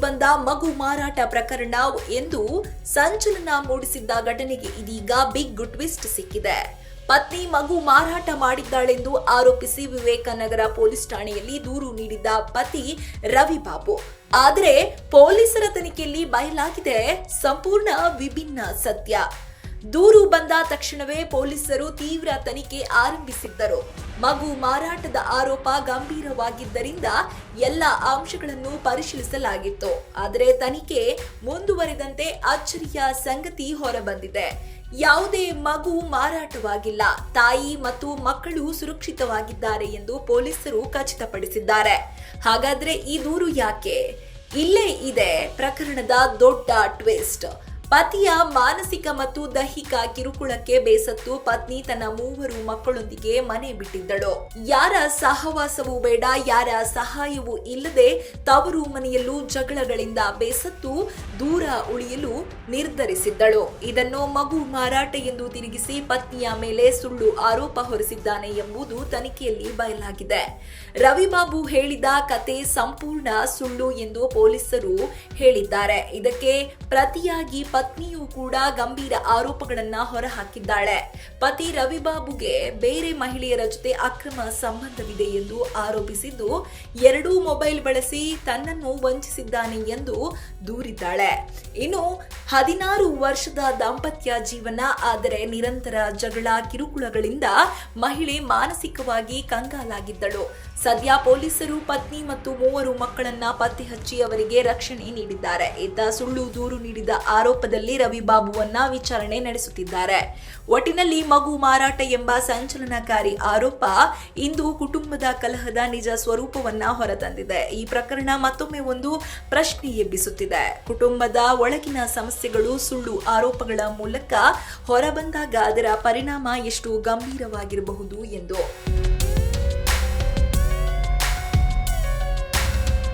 ಬಂದ ಮಗು ಮಾರಾಟ ಪ್ರಕರಣ ಎಂದು ಸಂಚಲನ ಮೂಡಿಸಿದ್ದ ಘಟನೆಗೆ ಇದೀಗ ಬಿಗ್ ಟ್ವಿಸ್ಟ್ ಸಿಕ್ಕಿದೆ. ಪತ್ನಿ ಮಗು ಮಾರಾಟ ಮಾಡಿದ್ದಾಳೆಂದು ಆರೋಪಿಸಿ ವಿವೇಕನಗರ ಪೊಲೀಸ್ ಠಾಣೆಯಲ್ಲಿ ದೂರು ನೀಡಿದ್ದ ಪತಿ ರವಿಬಾಬು. ಆದರೆ ಪೊಲೀಸರ ತನಿಖೆಯಲ್ಲಿ ಬಯಲಾಗಿದೆ ಸಂಪೂರ್ಣ ವಿಭಿನ್ನ ಸತ್ಯ. ದೂರು ಬಂದ ತಕ್ಷಣವೇ ಪೊಲೀಸರು ತೀವ್ರ ತನಿಖೆ ಆರಂಭಿಸಿದ್ದರು. ಮಗು ಮಾರಾಟದ ಆರೋಪ ಗಂಭೀರವಾಗಿದ್ದರಿಂದ ಎಲ್ಲ ಅಂಶಗಳನ್ನು ಪರಿಶೀಲಿಸಲಾಗಿತ್ತು. ಆದರೆ ತನಿಖೆ ಮುಂದುವರೆದಂತೆ ಅಚ್ಚರಿಯ ಸಂಗತಿ ಹೊರಬಂದಿದೆ. ಯಾವುದೇ ಮಗು ಮಾರಾಟವಾಗಿಲ್ಲ, ತಾಯಿ ಮತ್ತು ಮಕ್ಕಳು ಸುರಕ್ಷಿತವಾಗಿದ್ದಾರೆ ಎಂದು ಪೊಲೀಸರು ಖಚಿತಪಡಿಸಿದ್ದಾರೆ. ಹಾಗಾದ್ರೆ ಈ ದೂರು ಯಾಕೆ? ಇಲ್ಲೇ ಇದೆ ಪ್ರಕರಣದ ದೊಡ್ಡ ಟ್ವಿಸ್ಟ್. ಪತಿಯ ಮಾನಸಿಕ ಮತ್ತು ದೈಹಿಕ ಕಿರುಕುಳಕ್ಕೆ ಬೇಸತ್ತು ಪತ್ನಿ ತನ್ನ 3 ಮಕ್ಕಳೊಂದಿಗೆ ಮನೆ ಬಿಟ್ಟಿದ್ದಳು. ಯಾರ ಸಹವಾಸವೂ ಬೇಡ, ಯಾರ ಸಹಾಯವೂ ಇಲ್ಲದೆ ತವರು ಮನೆಯಲ್ಲೂ ಜಗಳಗಳಿಂದ ಬೇಸತ್ತು ದೂರ ಉಳಿಯಲು ನಿರ್ಧರಿಸಿದ್ದಳು. ಇದನ್ನು ಮಗು ಮಾರಾಟ ಎಂದು ತಿರುಗಿಸಿ ಪತ್ನಿಯ ಮೇಲೆ ಸುಳ್ಳು ಆರೋಪ ಹೊರಿಸಿದ್ದಾನೆ ಎಂಬುದು ತನಿಖೆಯಲ್ಲಿ ಬಯಲಾಗಿದೆ. ರವಿಬಾಬು ಹೇಳಿದ ಕತೆ ಸಂಪೂರ್ಣ ಸುಳ್ಳು ಎಂದು ಪೊಲೀಸರು ಹೇಳಿದ್ದಾರೆ. ಇದಕ್ಕೆ ಪ್ರತಿಯಾಗಿ ಪತ್ನಿಯೂ ಕೂಡ ಗಂಭೀರ ಆರೋಪಗಳನ್ನ ಹೊರಹಾಕಿದ್ದಾಳೆ. ಪತಿ ರವಿಬಾಬುಗೆ ಬೇರೆ ಮಹಿಳೆಯರ ಜೊತೆ ಅಕ್ರಮ ಸಂಬಂಧವಿದೆ ಎಂದು ಆರೋಪಿಸಿದ್ದು, 2 ಮೊಬೈಲ್ ಬಳಸಿ ತನ್ನನ್ನು ವಂಚಿಸಿದ್ದಾನೆ ಎಂದು ದೂರಿದ್ದಾಳೆ. ಇನ್ನು 16 ವರ್ಷದ ದಾಂಪತ್ಯ ಜೀವನ, ಆದರೆ ನಿರಂತರ ಜಗಳ ಕಿರುಕುಳಗಳಿಂದ ಮಹಿಳೆ ಮಾನಸಿಕವಾಗಿ ಕಂಗಾಲಾಗಿದ್ದಳು. ಸದ್ಯ ಪೊಲೀಸರು ಪತ್ನಿ ಮತ್ತು 3 ಮಕ್ಕಳನ್ನ ಪತ್ತೆ ಹಚ್ಚಿ ಅವರಿಗೆ ರಕ್ಷಣೆ ನೀಡಿದ್ದಾರೆ. ಇತ್ತ ಸುಳ್ಳು ದೂರು ನೀಡಿದ ಆರೋಪದಲ್ಲಿ ರವಿಬಾಬುವನ್ನ ವಿಚಾರಣೆ ನಡೆಸುತ್ತಿದ್ದಾರೆ. ಒಟ್ಟಿನಲ್ಲಿ ಮಗು ಮಾರಾಟ ಎಂಬ ಸಂಚಲನಕಾರಿ ಆರೋಪ ಇಂದು ಕುಟುಂಬದ ಕಲಹದ ನಿಜ ಸ್ವರೂಪವನ್ನ ಹೊರತಂದಿದೆ. ಈ ಪ್ರಕರಣ ಮತ್ತೊಮ್ಮೆ ಒಂದು ಪ್ರಶ್ನೆ ಎಬ್ಬಿಸುತ್ತಿದೆ. ಕುಟುಂಬದ ಒಳಗಿನ ಸಮಸ್ಯೆಗಳು ಸುಳ್ಳು ಆರೋಪಗಳ ಮೂಲಕ ಹೊರಬಂದಾಗ ಅದರ ಪರಿಣಾಮ ಎಷ್ಟು ಗಂಭೀರವಾಗಿರಬಹುದು ಎಂದು.